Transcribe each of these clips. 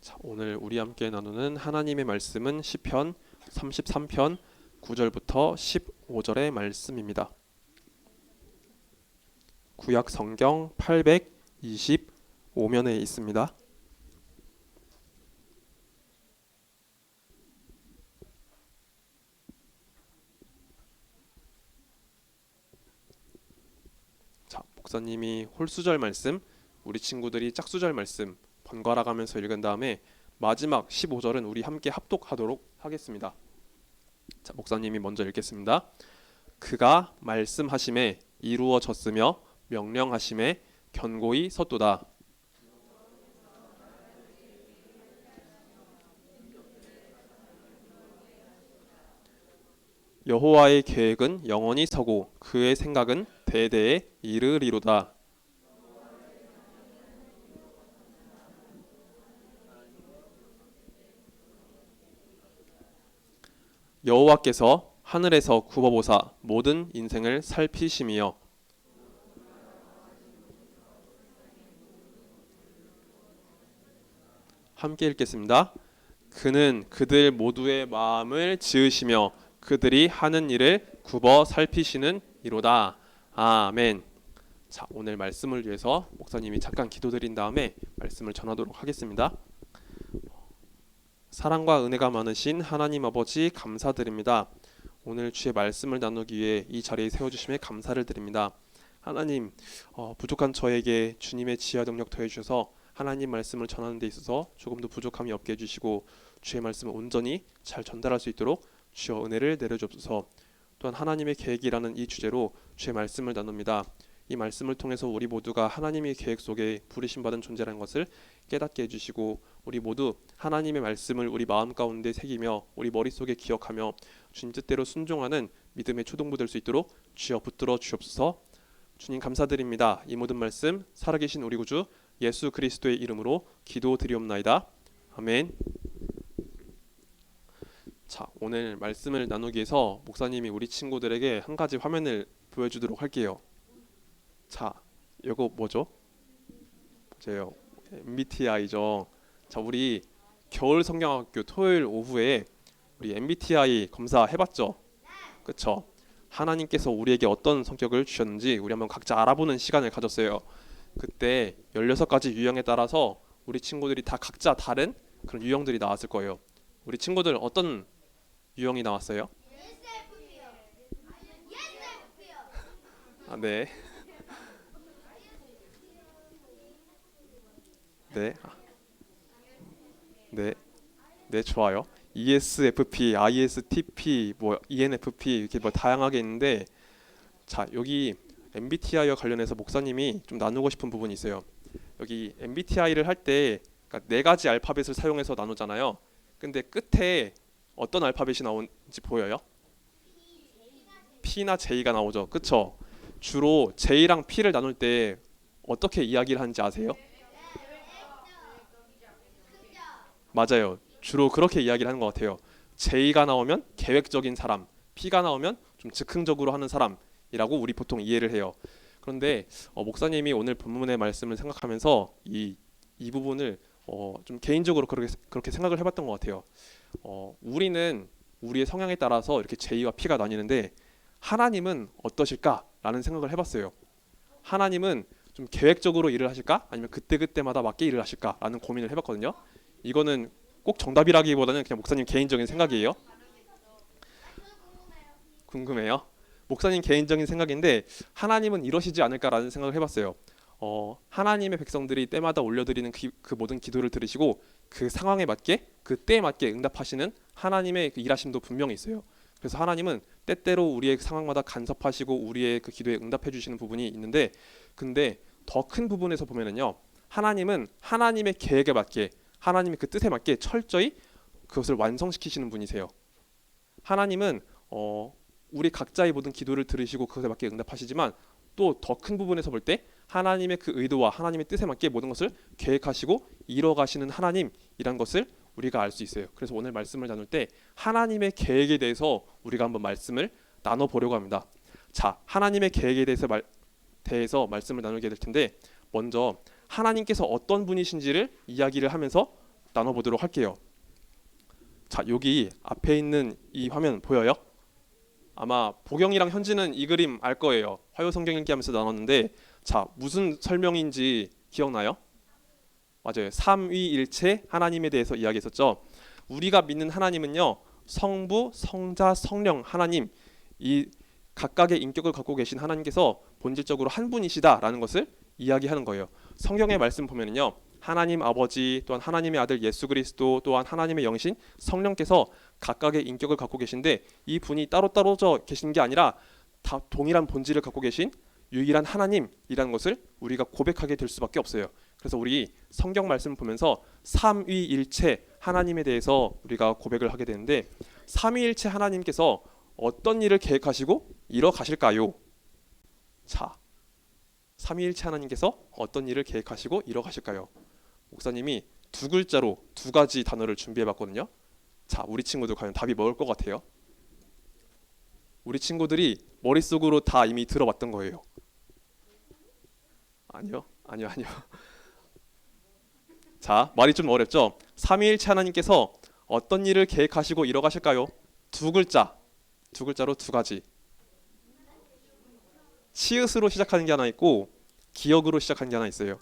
자, 오늘 우리 함께 나누는 하나님의 말씀은 시편 33편 9절부터 15절의 말씀입니다. 구약 성경 825면에 있습니다. 자, 목사님이 홀수절 말씀, 우리 친구들이 짝수절 말씀 번갈아 가면서 읽은 다음에 마지막 15절은 우리 함께 합독하도록 하겠습니다. 자, 목사님이 먼저 읽겠습니다. 그가 말씀하심에 이루어졌으며 명령하심에 견고히 섰도다. 여호와의 계획은 영원히 서고 그의 생각은 대대에 이르리로다. 여호와께서 하늘에서 굽어보사 모든 인생을 살피심이여. 함께 읽겠습니다. 그는 그들 모두의 마음을 지으시며 그들이 하는 일을 굽어 살피시는 이로다. 아멘. 자, 오늘 말씀을 위해서 목사님이 잠깐 기도드린 다음에 말씀을 전하도록 하겠습니다. 사랑과 은혜가 많으신 하나님 아버지 감사드립니다. 오늘 주의 말씀을 나누기 위해 이 자리에 세워주심에 감사를 드립니다. 하나님, 부족한 저에게 주님의 지혜와 능력 더해주셔서 하나님 말씀을 전하는 데 있어서 조금도 부족함이 없게 해주시고 주의 말씀을 온전히 잘 전달할 수 있도록 주여 은혜를 내려주옵소서. 또한 하나님의 계획이라는 이 주제로 주의 말씀을 나눕니다. 이 말씀을 통해서 우리 모두가 하나님의 계획 속에 부르심받은 존재라는 것을 깨닫게 해주시고 우리 모두 하나님의 말씀을 우리 마음 가운데 새기며 우리 머릿속에 기억하며 주님 뜻대로 순종하는 믿음의 초동부 될 수 있도록 주여 붙들어 주옵소서. 주님 감사드립니다. 이 모든 말씀 살아계신 우리 구주 예수 그리스도의 이름으로 기도드리옵나이다. 아멘. 자, 오늘 말씀을 나누기 위해서 목사님이 우리 친구들에게 한 가지 화면을 보여주도록 할게요. 자, 이거 뭐죠? 맞아요. MBTI죠. 자, 우리 겨울 성경학교 토요일 오후에 우리 MBTI 검사 해봤죠? 그쵸? 하나님께서 우리에게 어떤 성격을 주셨는지 우리 한번 각자 알아보는 시간을 가졌어요. 그때 16가지 유형에 따라서 우리 친구들이 다 각자 다른 그런 유형들이 나왔을 거예요. 우리 친구들 어떤 유형이 나왔어요? 아, 네. 네. 네. 네, 좋아요. ESFP, ISTP, 뭐 ENFP 이렇게 뭐 다양하게 있는데 자, 여기 MBTI와 관련해서 목사님이 좀 나누고 싶은 부분이 있어요. 여기 MBTI를 할 때 그러니까 네 가지 알파벳을 사용해서 나누잖아요. 근데 끝에 어떤 알파벳이 나오는지 보여요? P나 J가 나오죠. 그쵸? 주로 J랑 P를 나눌 때 어떻게 이야기를 하는지 아세요? 맞아요. 주로 그렇게 이야기를 하는 것 같아요. J가 나오면 계획적인 사람, P가 나오면 좀 즉흥적으로 하는 사람이라고 우리 보통 이해를 해요. 그런데 목사님이 오늘 본문의 말씀을 생각하면서 이 부분을 좀 개인적으로 그렇게 생각을 해봤던 것 같아요. 우리는 우리의 성향에 따라서 이렇게 J와 P가 나뉘는데 하나님은 어떠실까라는 생각을 해봤어요. 하나님은 좀 계획적으로 일을 하실까? 아니면 그때그때마다 맞게 일을 하실까?라는 고민을 해봤거든요. 이거는 꼭 정답이라기보다는 그냥 목사님 개인적인 생각이에요. 궁금해요. 목사님 개인적인 생각인데 하나님은 이러시지 않을까라는 생각을 해봤어요. 하나님의 백성들이 때마다 올려드리는 그 모든 기도를 들으시고 그 상황에 맞게 그 때에 맞게 응답하시는 하나님의 그 일하심도 분명히 있어요. 그래서 하나님은 때때로 우리의 상황마다 간섭하시고 우리의 그 기도에 응답해 주시는 부분이 있는데 근데 더 큰 부분에서 보면은요. 하나님은 하나님의 계획에 맞게 하나님의 그 뜻에 맞게 철저히 그것을 완성시키시는 분이세요. 하나님은 우리 각자의 모든 기도를 들으시고 그것에 맞게 응답하시지만 또 더 큰 부분에서 볼 때 하나님의 그 의도와 하나님의 뜻에 맞게 모든 것을 계획하시고 이뤄가시는 하나님이란 것을 우리가 알 수 있어요. 그래서 오늘 말씀을 나눌 때 하나님의 계획에 대해서 우리가 한번 말씀을 나눠보려고 합니다. 자, 하나님의 계획에 대해서 말씀을 나누게 될 텐데 먼저 하나님께서 어떤 분이신지를 이야기를 하면서 나눠보도록 할게요. 자, 여기 앞에 있는 이 화면 보여요? 아마 보경이랑 현지는 이 그림 알 거예요. 화요 성경 읽기 하면서 나눴는데, 자, 무슨 설명인지 기억나요? 맞아요. 삼위일체 하나님에 대해서 이야기했었죠. 우리가 믿는 하나님은요, 성부, 성자, 성령 하나님, 이 각각의 인격을 갖고 계신 하나님께서 본질적으로 한 분이시다라는 것을 이야기하는 거예요. 성경의 말씀 보면은요, 하나님 아버지, 또한 하나님의 아들 예수 그리스도, 또한 하나님의 영신 성령께서 각각의 인격을 갖고 계신데, 이 분이 따로 떨어져 계신 게 아니라 다 동일한 본질을 갖고 계신 유일한 하나님이라는 것을 우리가 고백하게 될 수밖에 없어요. 그래서 우리 성경 말씀 보면서 삼위일체 하나님에 대해서 우리가 고백을 하게 되는데, 삼위일체 하나님께서 어떤 일을 계획하시고 이뤄 가실까요? 자, 삼위일체 하나님께서 어떤 일을 계획하시고 이뤄 가실까요? 목사님이 두 글자로 두 가지 단어를 준비해 봤거든요. 자, 우리 친구들 과연 답이 뭐일 것 같아요? 우리 친구들이 머릿속으로 다 이미 들어봤던 거예요. 아니요. 자, 말이 좀 어렵죠? 삼위일체 하나님께서 어떤 일을 계획하시고 이뤄 가실까요? 두 글자로 두 가지. 치읓으로 시작하는 게 하나 있고 기역으로 시작하는 게 하나 있어요.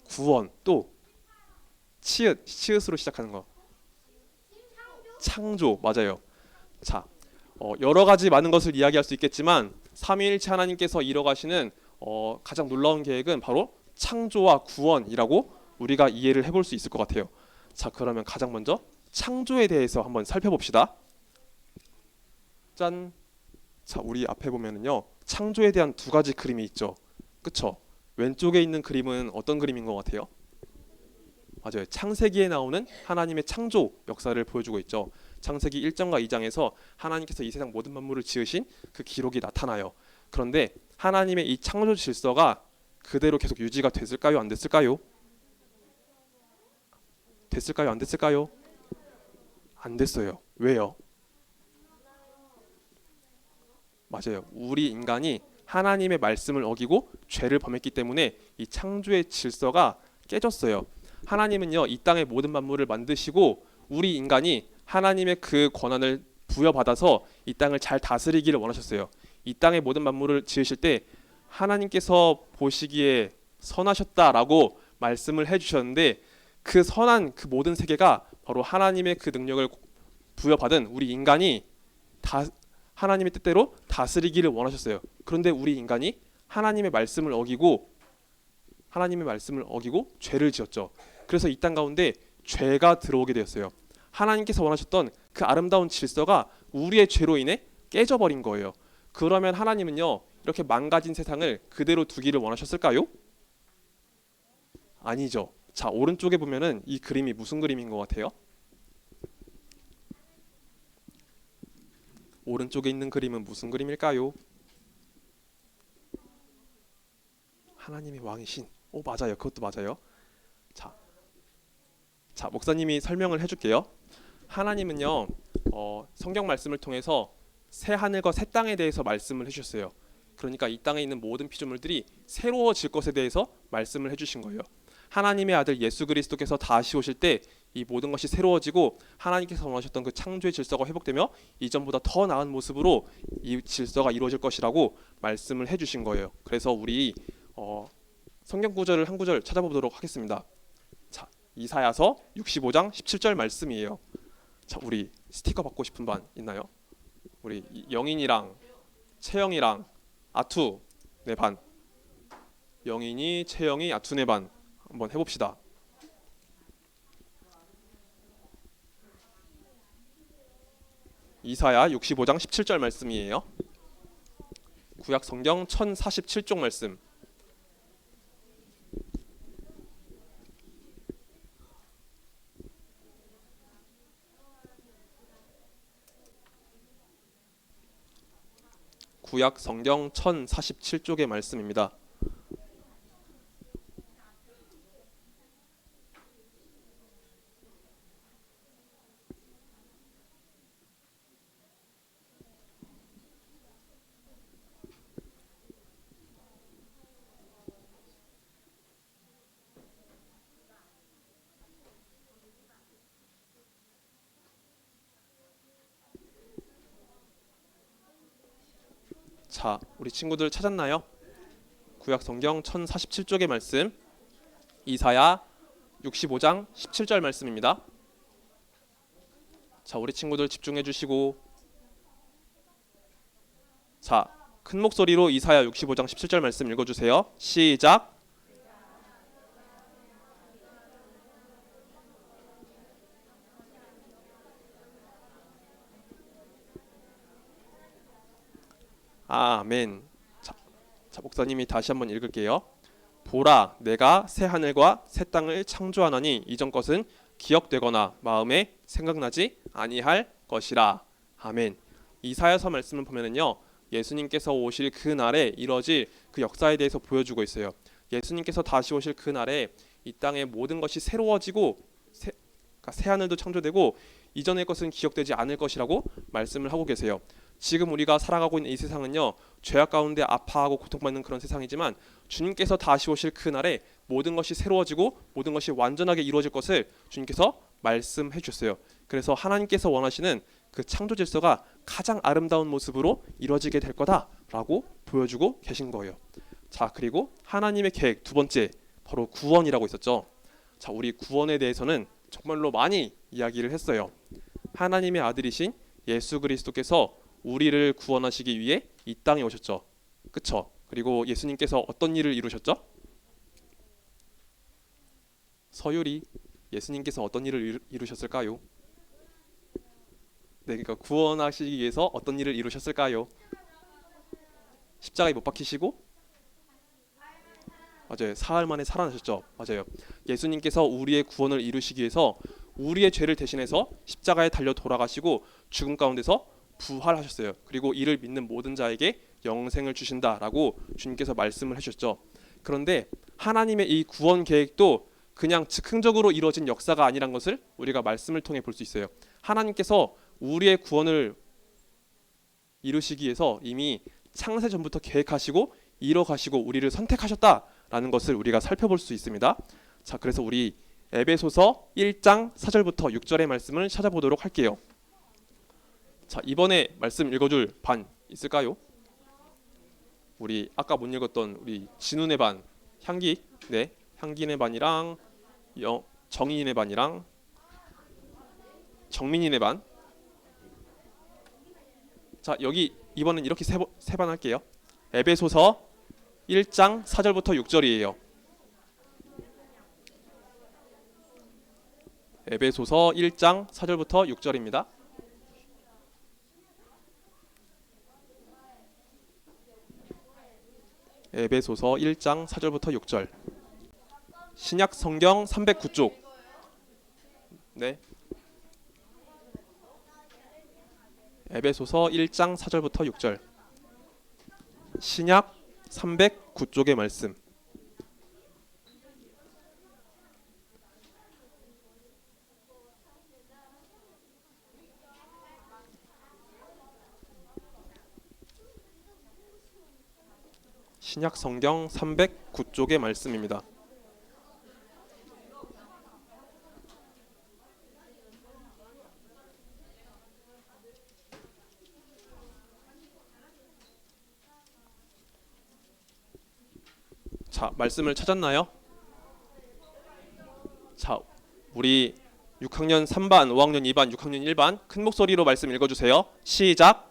구원. 또 치읓으로 시작하는 거. 창조. 맞아요. 자, 여러 가지 많은 것을 이야기할 수 있겠지만 삼위일체 하나님께서 이뤄가시는 가장 놀라운 계획은 바로 창조와 구원이라고 우리가 이해를 해볼 수 있을 것 같아요. 자, 그러면 가장 먼저 창조에 대해서 한번 살펴봅시다. 짠. 자, 우리 앞에 보면은요, 창조에 대한 두 가지 그림이 있죠. 그쵸? 왼쪽에 있는 그림은 어떤 그림인 것 같아요? 맞아요. 창세기에 나오는 하나님의 창조 역사를 보여주고 있죠. 창세기 1장과 2장에서 하나님께서 이 세상 모든 만물을 지으신 그 기록이 나타나요. 그런데 하나님의 이 창조 질서가 그대로 계속 유지가 됐을까요? 안 됐을까요? 됐을까요? 안 됐을까요? 안 됐어요. 왜요? 맞아요. 우리 인간이 하나님의 말씀을 어기고 죄를 범했기 때문에 이 창조의 질서가 깨졌어요. 하나님은요, 이 땅의 모든 만물을 만드시고 우리 인간이 하나님의 그 권한을 부여받아서 이 땅을 잘 다스리기를 원하셨어요. 이 땅의 모든 만물을 지으실 때 하나님께서 보시기에 선하셨다라고 말씀을 해주셨는데, 그 선한 그 모든 세계가 바로 하나님의 그 능력을 부여받은 우리 인간이 다 하나님의 뜻대로 다스리기를 원하셨어요. 그런데 우리 인간이 하나님의 말씀을 어기고 죄를 지었죠. 그래서 이 땅 가운데 죄가 들어오게 되었어요. 하나님께서 원하셨던 그 아름다운 질서가 우리의 죄로 인해 깨져버린 거예요. 그러면 하나님은요, 이렇게 망가진 세상을 그대로 두기를 원하셨을까요? 아니죠. 자, 오른쪽에 보면은 이 그림이 무슨 그림인 것 같아요? 오른쪽에 있는 그림은 무슨 그림일까요? 하나님의 왕이신. 오, 맞아요. 그것도 맞아요. 자, 목사님이 설명을 해줄게요. 하나님은요, 성경 말씀을 통해서 새 하늘과 새 땅에 대해서 말씀을 해주셨어요. 그러니까 이 땅에 있는 모든 피조물들이 새로워질 것에 대해서 말씀을 해주신 거예요. 하나님의 아들 예수 그리스도께서 다시 오실 때 이 모든 것이 새로워지고 하나님께서 원하셨던 그 창조의 질서가 회복되며 이전보다 더 나은 모습으로 이 질서가 이루어질 것이라고 말씀을 해주신 거예요. 그래서 우리 성경 구절을 한 구절 찾아보도록 하겠습니다. 자, 이사야서 65장 17절 말씀이에요. 자, 우리 스티커 받고 싶은 반 있나요? 우리 영인이랑 채영이랑 아투 네 반. 영인이, 채영이, 아투 네 반. 한번 해봅시다. 이사야 65장 17절 말씀이에요. 구약 성경 1047쪽 말씀. 구약 성경 1047쪽의 말씀입니다. 자, 우리 친구들 찾았나요? 구약 성경 1047쪽의 말씀, 이사야 65장 17절 말씀입니다. 자, 우리 친구들 집중해 주시고, 자, 큰 목소리로 이사야 65장 17절 말씀 읽어 주세요. 시작. 아멘. 자, 목사님이 다시 한번 읽을게요. 보라, 내가 새 하늘과 새 땅을 창조하나니 이전 것은 기억되거나 마음에 생각나지 아니할 것이라. 아멘. 이사야서 말씀을 보면은요, 예수님께서 오실 그 날에 이뤄질 그 역사에 대해서 보여주고 있어요. 예수님께서 다시 오실 그 날에 이 땅의 모든 것이 새로워지고 새 하늘도 창조되고 이전의 것은 기억되지 않을 것이라고 말씀을 하고 계세요. 지금 우리가 살아가고 있는 이 세상은요, 죄악 가운데 아파하고 고통받는 그런 세상이지만 주님께서 다시 오실 그 날에 모든 것이 새로워지고 모든 것이 완전하게 이루어질 것을 주님께서 말씀해 주셨어요. 그래서 하나님께서 원하시는 그 창조 질서가 가장 아름다운 모습으로 이루어지게 될 거다라고 보여주고 계신 거예요. 자, 그리고 하나님의 계획 두 번째, 바로 구원이라고 있었죠. 자, 우리 구원에 대해서는 정말로 많이 이야기를 했어요. 하나님의 아들이신 예수 그리스도께서 우리를 구원하시기 위해 이 땅에 오셨죠. 그쵸? 그리고 예수님께서 어떤 일을 이루셨죠? 서율이 예수님께서 어떤 일을 이루셨을까요? 네, 그러니까 구원하시기 위해서 어떤 일을 이루셨을까요? 십자가에 못 박히시고, 맞아요, 사흘 만에 살아나셨죠. 맞아요. 예수님께서 우리의 구원을 이루시기 위해서 우리의 죄를 대신해서 십자가에 달려 돌아가시고 죽음 가운데서 부활하셨어요. 그리고 이를 믿는 모든 자에게 영생을 주신다라고 주님께서 말씀을 해주셨죠. 그런데 하나님의 이 구원 계획도 그냥 즉흥적으로 이루어진 역사가 아니란 것을 우리가 말씀을 통해 볼 수 있어요. 하나님께서 우리의 구원을 이루시기 위해서 이미 창세 전부터 계획하시고 이뤄가시고 우리를 선택하셨다라는 것을 우리가 살펴볼 수 있습니다. 자, 그래서 우리 에베소서 1장 4절부터 6절의 말씀을 찾아보도록 할게요. 자, 이번에 말씀 읽어줄 반 있을까요? 우리 아까 못 읽었던 우리 진훈의 반, 향기, 네, 향기의 반이랑 정인의 반이랑 정민이의 반. 자, 여기 이번엔 이렇게 세 반 할게요. 에베소서 1장 4절부터 6절이에요. 에베소서 1장 4절부터 6절입니다. 에베소서 1장 4절부터 6절. 신약 성경 309쪽. 네. 에베소서 1장 4절부터 6절. 신약 309쪽의 말씀. 신약 성경 309쪽의 말씀입니다. 자, 말씀을 찾았나요? 자, 우리 6학년 3반, 5학년 2반, 6학년 1반 큰 목소리로 말씀 읽어주세요. 시작.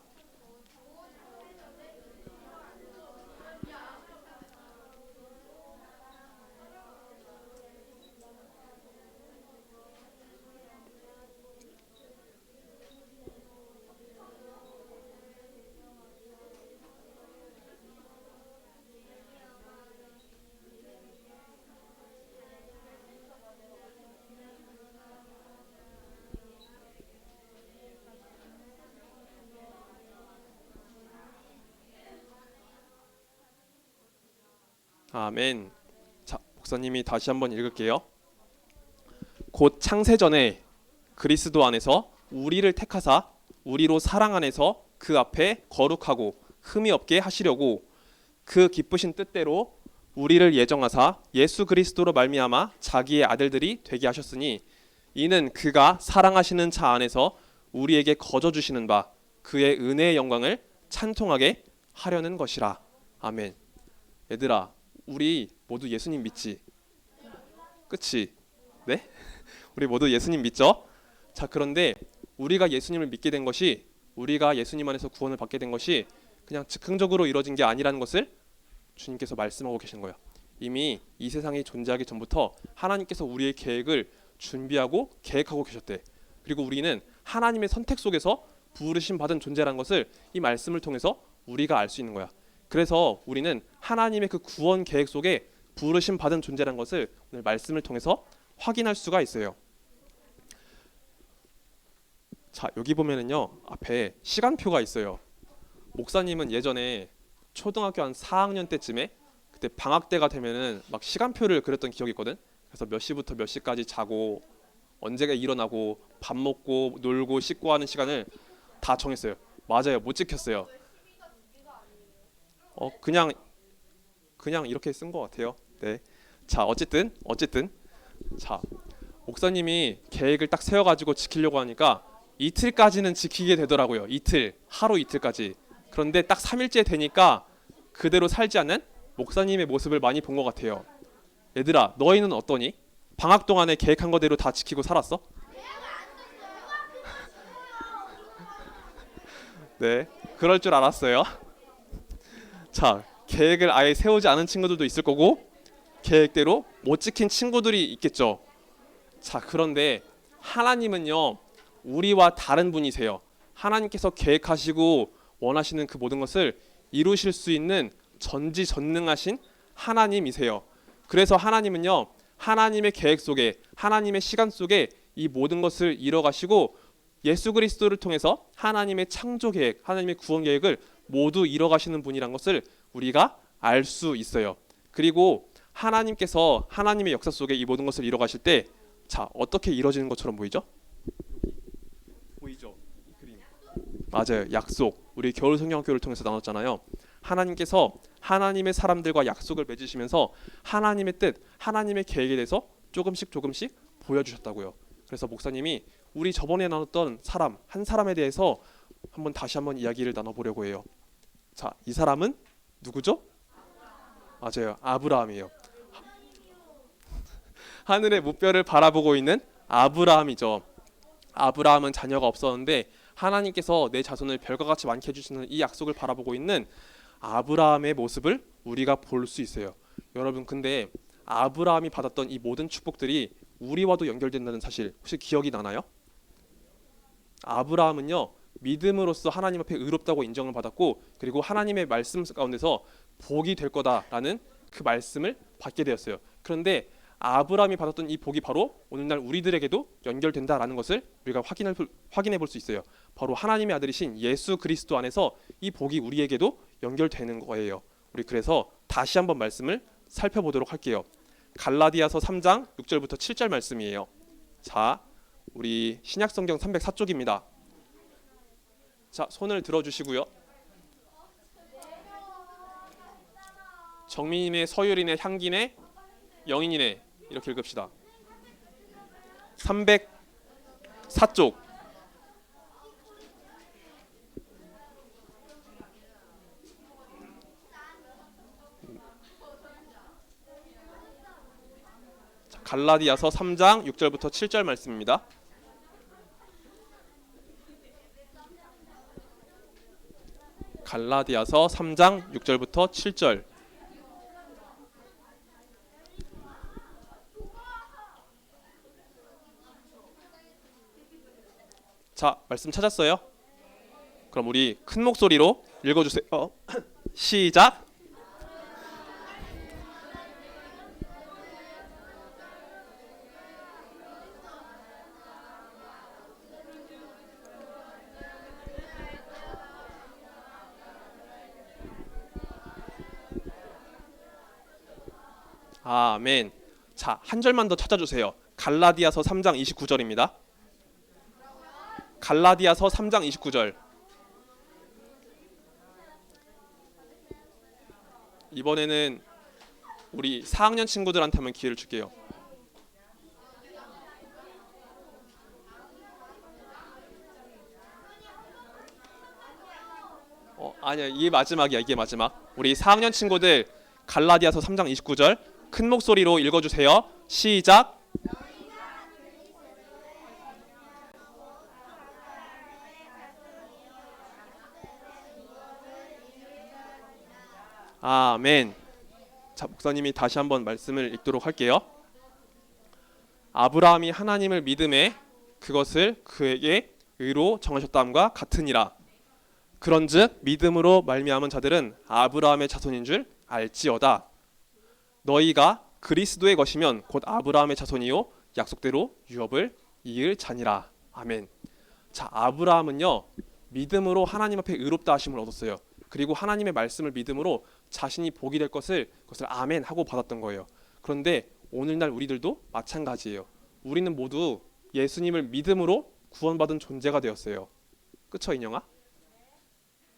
아멘. 자, 목사님이 다시 한번 읽을게요. 곧 창세전에 그리스도 안에서 우리를 택하사 우리로 사랑 안에서 그 앞에 거룩하고 흠이 없게 하시려고 그 기쁘신 뜻대로 우리를 예정하사 예수 그리스도로 말미암아 자기의 아들들이 되게 하셨으니 이는 그가 사랑하시는 자 안에서 우리에게 거저 주시는 바 그의 은혜의 영광을 찬송하게 하려는 것이라. 아멘. 얘들아, 우리 모두 예수님 믿지? 그치? 네? 우리 모두 예수님 믿죠? 자, 그런데 우리가 예수님을 믿게 된 것이, 우리가 예수님 안에서 구원을 받게 된 것이 그냥 즉흥적으로 이루어진 게 아니라는 것을 주님께서 말씀하고 계신 거예요. 이미 이 세상이 존재하기 전부터 하나님께서 우리의 계획을 준비하고 계획하고 계셨대. 그리고 우리는 하나님의 선택 속에서 부르심 받은 존재라는 것을 이 말씀을 통해서 우리가 알 수 있는 거야. 그래서 우리는 하나님의 그 구원 계획 속에 부르심 받은 존재라는 것을 오늘 말씀을 통해서 확인할 수가 있어요. 자, 여기 보면은요, 앞에 시간표가 있어요. 목사님은 예전에 초등학교 한 4학년 때쯤에, 그때 방학 때가 되면은 막 시간표를 그렸던 기억이 있거든. 그래서 몇 시부터 몇 시까지 자고, 언제가 일어나고, 밥 먹고 놀고 씻고 하는 시간을 다 정했어요. 맞아요, 못 지켰어요. 그냥 이렇게 쓴 것 같아요. 네. 자, 어쨌든 자, 목사님이 계획을 딱 세워가지고 지키려고 하니까 이틀까지는 지키게 되더라고요. 하루 이틀까지. 그런데 딱 3일째 되니까 그대로 살지 않는 목사님의 모습을 많이 본 것 같아요. 얘들아, 너희는 어떠니? 방학 동안에 계획한 거대로 다 지키고 살았어? 네, 그럴 줄 알았어요. 자, 계획을 아예 세우지 않은 친구들도 있을 거고 계획대로 못 지킨 친구들이 있겠죠. 자, 그런데 하나님은요, 우리와 다른 분이세요. 하나님께서 계획하시고 원하시는 그 모든 것을 이루실 수 있는 전지전능하신 하나님이세요. 그래서 하나님은요, 하나님의 계획 속에, 하나님의 시간 속에 이 모든 것을 이뤄가시고 예수 그리스도를 통해서 하나님의 창조 계획, 하나님의 구원 계획을 모두 이뤄가시는 분이란 것을 우리가 알 수 있어요. 그리고 하나님께서 하나님의 역사 속에 이 모든 것을 이뤄가실 때, 자, 어떻게 이루어지는 것처럼 보이죠? 보이죠? 이 그림. 맞아요. 약속. 우리 겨울 성경학교를 통해서 나눴잖아요. 하나님께서 하나님의 사람들과 약속을 맺으시면서 하나님의 뜻, 하나님의 계획에 대해서 조금씩 보여주셨다고요. 그래서 목사님이 우리 저번에 나눴던 사람, 한 사람에 대해서 다시 한번 이야기를 나눠보려고 해요. 자, 이 사람은 누구죠? 맞아요. 아브라함이에요. 하늘의 무뼈를 바라보고 있는 아브라함이죠. 아브라함은 자녀가 없었는데 하나님께서 내 자손을 별과 같이 많게 해주시는 이 약속을 바라보고 있는 아브라함의 모습을 우리가 볼 수 있어요. 여러분, 근데 아브라함이 받았던 이 모든 축복들이 우리와도 연결된다는 사실 혹시 기억이 나나요? 아브라함은요, 믿음으로써 하나님 앞에 의롭다고 인정을 받았고, 그리고 하나님의 말씀 가운데서 복이 될 거다라는 그 말씀을 받게 되었어요. 그런데 아브라함이 받았던 이 복이 바로 오늘날 우리들에게도 연결된다라는 것을 우리가 확인해 볼 수 있어요. 바로 하나님의 아들이신 예수 그리스도 안에서 이 복이 우리에게도 연결되는 거예요. 우리 그래서 다시 한번 말씀을 살펴보도록 할게요. 갈라디아서 3장 6절부터 7절 말씀이에요. 자, 우리 신약성경 304쪽입니다. 자, 손을 들어주시고요. 정민이네, 서유리네, 향기네, 영인이네, 이렇게 읽읍시다. 304쪽. 자, 갈라디아서 3장 6절부터 7절 말씀입니다. 갈라디아서 3장 6절부터 7절. 자, 말씀 찾았어요? 그럼 우리 큰 목소리로 읽어주세요. 시작. 아멘. 자, 한 절만 더 찾아주세요. 갈라디아서 3장 29절입니다. 갈라디아서 3장 29절. 이번에는 우리 4학년 친구들한테 한번 기회를 줄게요. 아니야, 이게 마지막이야. 이게 마지막. 우리 4학년 친구들 갈라디아서 3장 29절 큰 목소리로 읽어주세요. 시작. 아멘. 자, 목사님이 다시 한번 말씀을 읽도록 할게요. 아브라함이 하나님을 믿음에 그것을 그에게 의로 정하셨다함과 같으니라. 그런즉 믿음으로 말미암은 자들은 아브라함의 자손인 줄 알지어다. 너희가 그리스도의 것이면 곧 아브라함의 자손이요 약속대로 유업을 이을 자니라. 아멘. 자, 아브라함은요 믿음으로 하나님 앞에 의롭다 하심을 얻었어요. 그리고 하나님의 말씀을 믿음으로 자신이 복이 될 그것을 아멘 하고 받았던 거예요. 그런데 오늘날 우리들도 마찬가지예요. 우리는 모두 예수님을 믿음으로 구원받은 존재가 되었어요. 그쵸, 인영아?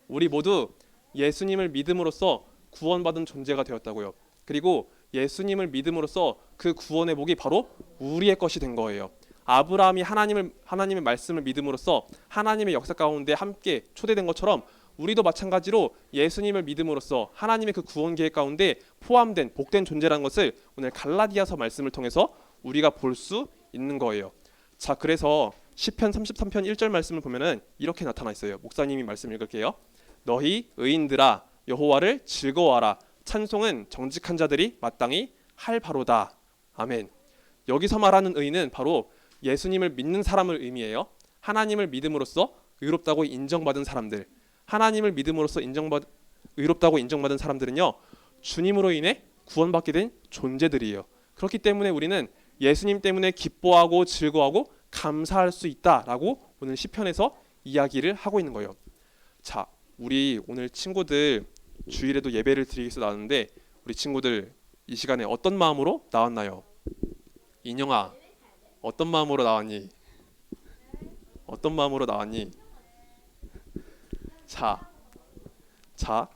우리 모두 예수님을 믿음으로써 구원받은 존재가 되었다고요. 그리고 예수님을 믿음으로써 그 구원의 복이 바로 우리의 것이 된 거예요. 아브라함이 하나님의 말씀을 믿음으로써 하나님의 역사 가운데 함께 초대된 것처럼 우리도 마찬가지로 예수님을 믿음으로써 하나님의 그 구원 계획 가운데 포함된 복된 존재라는 것을 오늘 갈라디아서 말씀을 통해서 우리가 볼 수 있는 거예요. 자, 그래서 시편 33편 1절 말씀을 보면은 이렇게 나타나 있어요. 목사님이 말씀 읽을게요. 너희 의인들아 여호와를 즐거워하라. 찬송은 정직한 자들이 마땅히 할 바로다. 아멘. 여기서 말하는 의인은 바로 예수님을 믿는 사람을 의미해요. 하나님을 믿음으로써 의롭다고 인정받은 사람들. 하나님을 믿음으로써 의롭다고 인정받은 사람들은요 주님으로 인해 구원받게 된 존재들이에요. 그렇기 때문에 우리는 예수님 때문에 기뻐하고 즐거워하고 감사할 수 있다라고 오늘 시편에서 이야기를 하고 있는 거예요. 자, 우리 오늘 친구들 주일에도 예배를 드리기 위해서 나왔는데 우리 친구들 이 시간에 어떤 마음으로 나왔나요? 인영아, 어떤 마음으로 나왔니? 어떤 마음으로 나왔니? 자,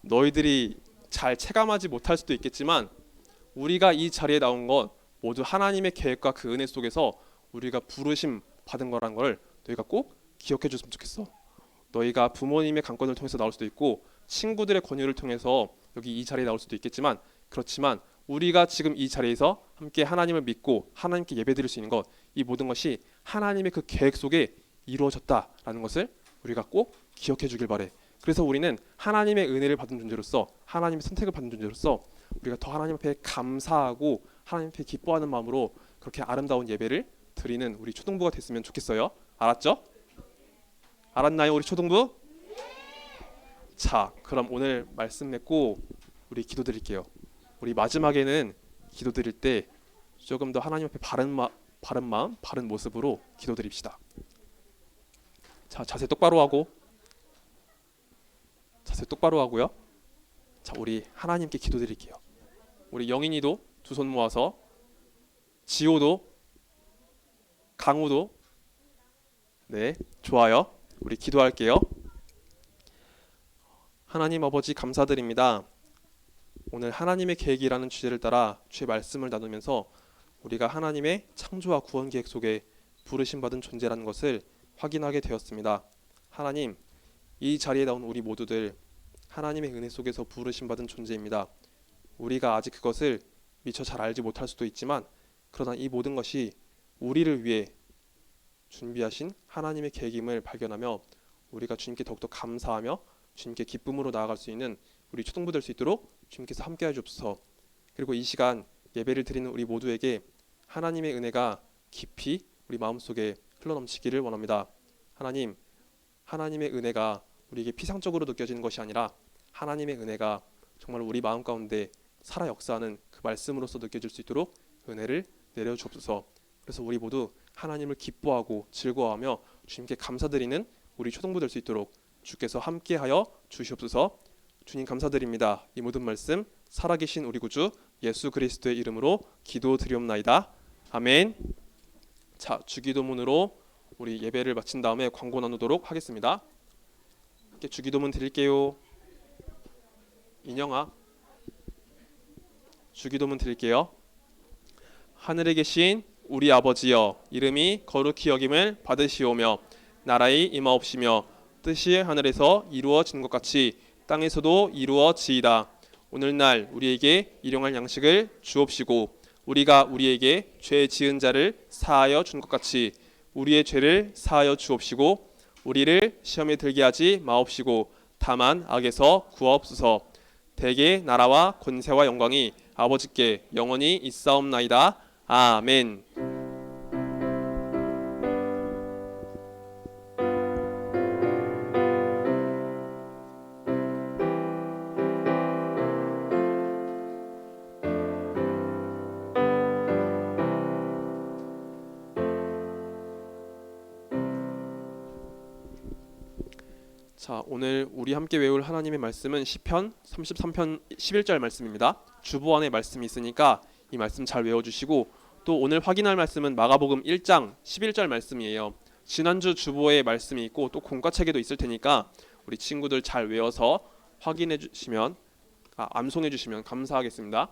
너희들이 잘 체감하지 못할 수도 있겠지만 우리가 이 자리에 나온 건 모두 하나님의 계획과 그 은혜 속에서 우리가 부르심 받은 거라는 걸 너희가 꼭 기억해 줬으면 좋겠어. 너희가 부모님의 강권을 통해서 나올 수도 있고 친구들의 권유를 통해서 여기 이 자리에 나올 수도 있겠지만 그렇지만 우리가 지금 이 자리에서 함께 하나님을 믿고 하나님께 예배드릴 수 있는 것, 이 모든 것이 하나님의 그 계획 속에 이루어졌다라는 것을 우리가 꼭 기억해 주길 바래. 그래서 우리는 하나님의 은혜를 받은 존재로서 하나님의 선택을 받은 존재로서 우리가 더 하나님 앞에 감사하고 하나님 앞에 기뻐하는 마음으로 그렇게 아름다운 예배를 드리는 우리 초등부가 됐으면 좋겠어요. 알았죠? 알았나요, 우리 초등부? 자, 그럼 오늘 말씀 맺고 우리 기도드릴게요. 우리 마지막에는 기도드릴 때 조금 더 하나님 앞에 바른 마음, 바른 모습으로 기도드립시다. 자, 자세 똑바로 하고요. 자, 우리 하나님께 기도드릴게요. 우리 영인이도 두 손 모아서, 지호도, 강우도, 네, 좋아요. 우리 기도할게요. 하나님 아버지 감사드립니다. 오늘 하나님의 계획이라는 주제를 따라 주의 말씀을 나누면서 우리가 하나님의 창조와 구원 계획 속에 부르심 받은 존재라는 것을 확인하게 되었습니다. 하나님, 이 자리에 나온 우리 모두들 하나님의 은혜 속에서 부르심 받은 존재입니다. 우리가 아직 그것을 미처 잘 알지 못할 수도 있지만 그러나 이 모든 것이 우리를 위해 준비하신 하나님의 계획임을 발견하며 우리가 주님께 더욱더 감사하며 주님께 기쁨으로 나아갈 수 있는 우리 초등부 될 수 있도록 주님께서 함께해 주옵소서. 그리고 이 시간 예배를 드리는 우리 모두에게 하나님의 은혜가 깊이 우리 마음속에 흘러넘치기를 원합니다. 하나님, 하나님의 은혜가 우리에게 피상적으로 느껴지는 것이 아니라 하나님의 은혜가 정말 우리 마음 가운데 살아 역사하는 그 말씀으로서 느껴질 수 있도록 은혜를 내려주옵소서. 그래서 우리 모두 하나님을 기뻐하고 즐거워하며 주님께 감사드리는 우리 초등부 될 수 있도록 주께서 함께하여 주시옵소서. 주님 감사드립니다. 이 모든 말씀 살아계신 우리 구주 예수 그리스도의 이름으로 기도드리옵나이다. 아멘. 자, 주기도문으로 우리 예배를 마친 다음에 광고 나누도록 하겠습니다. 함께 주기도문 드릴게요. 인영아, 주기도문 드릴게요. 하늘에 계신 우리 아버지여, 이름이 거룩히 여김을 받으시오며 나라의 임하옵시며 뜻이 하늘에서 이루어지는 것 같이 땅에서도 이루어지이다. 오늘날 우리에게 일용할 양식을 주옵시고 우리가 우리에게 죄 지은 자를 사하여 준 것 같이 우리의 죄를 사하여 주옵시고 우리를 시험에 들게 하지 마옵시고 다만 악에서 구하옵소서. 대개 나라와 권세와 영광이 아버지께 영원히 있사옵나이다. 아멘. 자, 오늘 우리 함께 외울 하나님의 말씀은 시편 33편 11절 말씀입니다. 주보 안에 말씀이 있으니까 이 말씀 잘 외워주시고 또 오늘 확인할 말씀은 마가복음 1장 11절 말씀이에요. 지난주 주보에 말씀이 있고 또 공과책에도 있을 테니까 우리 친구들 잘 외워서 확인해 주시면 암송해 주시면 감사하겠습니다.